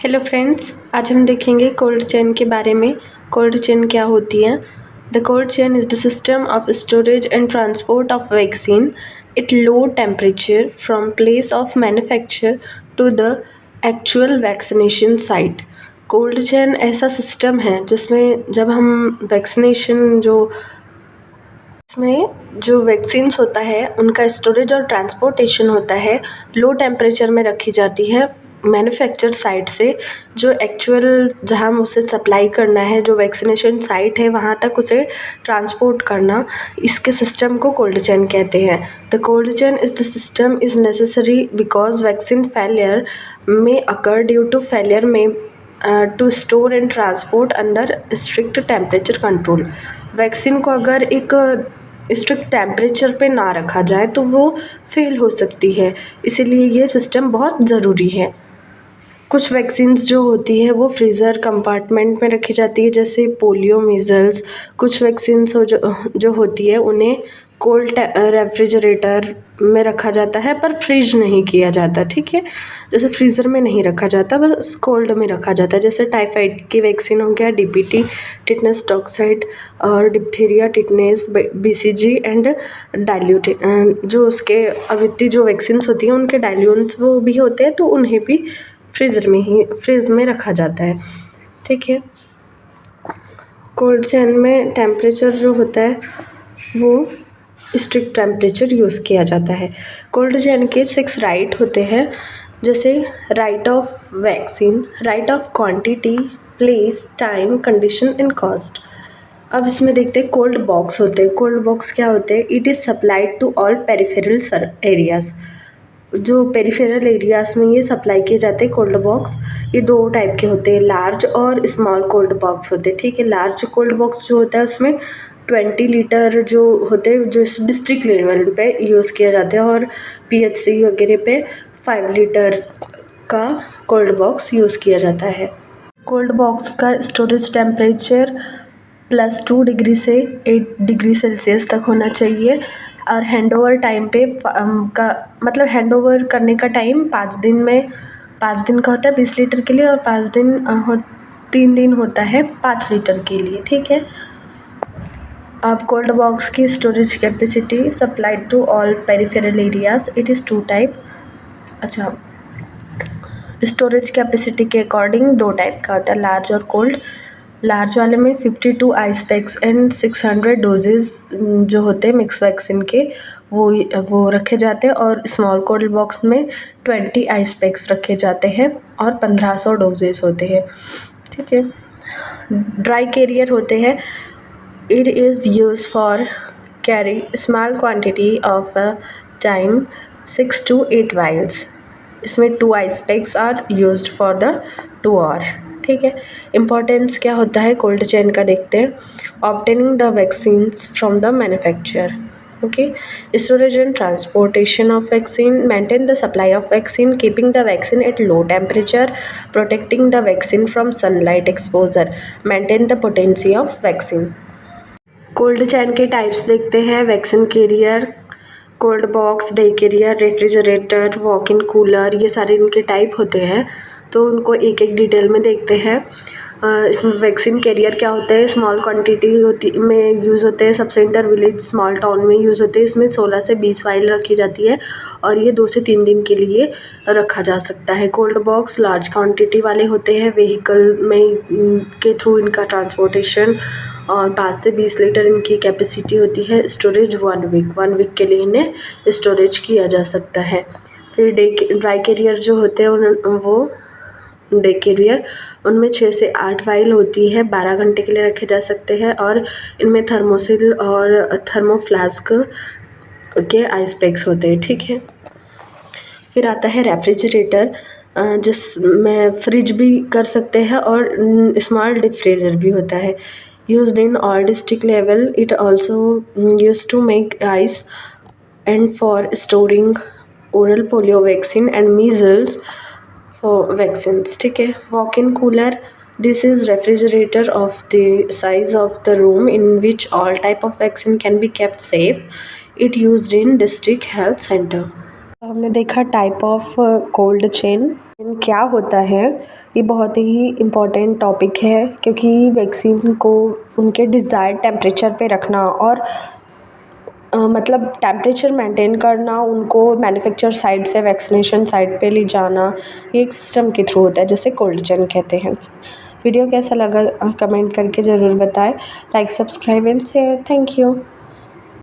Hello friends, आज हम देखेंगे कोल्ड चेन के बारे में। कोल्ड चेन क्या होती है? The cold chain is the system of storage and transport of vaccine at low temperature from place of manufacture to the actual vaccination site. Cold chain ऐसा सिस्टम है जिसमें जब हम इसमें जो वैक्सीन्स होता है उनका स्टोरेज और ट्रांसपोर्टेशन होता है, लो टेम्परेचर में रखी जाती है मैन्युफैक्चर साइट से जो एक्चुअल जहाँ हम उसे सप्लाई करना है, जो वैक्सीनेशन साइट है वहाँ तक उसे ट्रांसपोर्ट करना, इसके सिस्टम को कोल्ड चेन कहते हैं। The cold chain is the system is necessary because vaccine failure may occur due to failure in to store and transport under strict temperature control. Vaccine को अगर एक स्ट्रिक्ट टेम्परेचर पे ना रखा जाए तो वो फेल हो सकती है, इसीलिए ये सिस्टम बहुत ज़रूरी है। कुछ वैक्सीन्स जो होती है वो फ्रीज़र कंपार्टमेंट में रखी जाती है, जैसे पोलियो, मीज़ल्स। कुछ वैक्सीन्स जो होती है उन्हें कोल्ड रेफ्रिजरेटर में रखा जाता है पर फ्रीज नहीं किया जाता, ठीक है। जैसे फ्रीज़र में नहीं रखा जाता, बस कोल्ड में रखा जाता है। जैसे टाइफाइड की वैक्सीन हो गया, डीपीटी, टिटनेस टॉक्साइड और diphtheria, tetanus, BCG and dilute. जो उसके आवृत्ति जो वैक्सीन्स होती हैं उनके डाइल्यूट्स वो भी होते हैं, तो उन्हें भी फ्रीज में रखा जाता है, ठीक है। कोल्ड चेन में टेम्परेचर जो होता है वो स्ट्रिक्ट टेम्परेचर यूज़ किया जाता है। कोल्ड चेन के 6 राइट होते हैं, जैसे right of vaccine, right of quantity, place, time, condition and cost. अब इसमें देखते हैं कोल्ड बॉक्स होते हैं। कोल्ड बॉक्स क्या होते हैं? It is supplied to all peripheral areas. जो पेरिफेरल एरियाज़ में ये सप्लाई किए जाते हैं कोल्ड बॉक्स। ये 2 टाइप के होते हैं, लार्ज और स्मॉल कोल्ड बॉक्स होते हैं, ठीक है। लार्ज कोल्ड बॉक्स जो होता है उसमें 20 लीटर जो होते हैं, जो डिस्ट्रिक्ट लेवल पे यूज़ किया जाता है, और पीएचसी वगैरह पे 5 लीटर का कोल्ड बॉक्स यूज़ किया जाता है। कोल्ड बॉक्स का स्टोरेज टेम्परेचर +2 डिग्री से 8 डिग्री सेल्सियस तक होना चाहिए, और हैंडओवर टाइम पे मतलब हैंडओवर करने का टाइम 5 दिन का होता है 20 लीटर के लिए, और 3 दिन होता है 5 लीटर के लिए, ठीक है। अब कोल्ड बॉक्स की storage capacity supplied to all peripheral areas, it is 2 type. अच्छा, स्टोरेज कैपेसिटी के अकॉर्डिंग 2 टाइप का होता है, लार्ज और कोल्ड। लार्ज वाले में 52 आइस पैक्स एंड 600 डोजेज जो होते हैं मिक्स वैक्सीन के वो रखे जाते हैं, और स्मॉल कोल्ड बॉक्स में 20 आइस पैक्स रखे जाते हैं और 1500 डोजेज होते हैं, ठीक है। ड्राई कैरियर होते हैं। It is use for carry small quantity of time 6 to 8 vials. इसमें 2 ice packs are used for the 2 hour, ठीक है। इम्पॉर्टेंस क्या होता है कोल्ड चेन का देखते हैं। Obtaining the vaccines from the manufacture, okay. Storage and transportation of vaccine, maintain the supply of vaccine, keeping the vaccine at low temperature, protecting the vaccine from sunlight exposure, maintain the potency of vaccine. Cold chain के types देखते हैं। Vaccine carrier, cold box, day carrier, refrigerator, walk in cooler, ये सारे इनके type होते हैं, तो उनको एक एक डिटेल में देखते हैं। इसमें वैक्सीन कैरियर क्या होता है? स्मॉल क्वांटिटी में यूज़ होते हैं, sub centre, village, small town में यूज़ होते हैं। इसमें 16 से 20 फाइल रखी जाती है, और ये 2 से 3 दिन के लिए रखा जा सकता है। कोल्ड बॉक्स लार्ज क्वांटिटी वाले होते हैं, व्हीकल में के थ्रू इनका ट्रांसपोर्टेशन, और 5 से 20 लीटर इनकी कैपेसिटी होती है। स्टोरेज 1 वीक के लिए इन्हें स्टोरेज किया जा सकता है। फिर ड्राई कैरियर जो होते हैं वो डे कैरियर, उनमें 6 से 8 फाइल होती है, 12 घंटे के लिए रखे जा सकते हैं, और इनमें थर्मोसिल और थर्मोफ्लास्क के आइस पैक्स होते हैं, ठीक है। फिर आता है रेफ्रिजरेटर, जिसमें फ्रिज भी कर सकते हैं और स्मॉल डीप फ्रीजर भी होता है। Used in all district level, it also use to make ice and for storing oral polio vaccine and measles for vaccines, ठीक है। Walk in cooler, this is refrigerator of the size of the room in which all type of vaccine can be kept safe. It used in district health center. हमने देखा type of cold chain क्या होता है। ये बहुत ही important topic है क्योंकि vaccine को उनके डिज़ायर्ड टेम्परेचर पे रखना और मतलब टेम्परेचर मेंटेन करना, उनको मैन्युफैक्चर साइट से वैक्सीनेशन साइट पे ले जाना, ये एक सिस्टम के थ्रू होता है जिसे कोल्ड चेन कहते हैं। वीडियो कैसा लगा कमेंट करके ज़रूर बताएं। Like, subscribe and share. Thank you.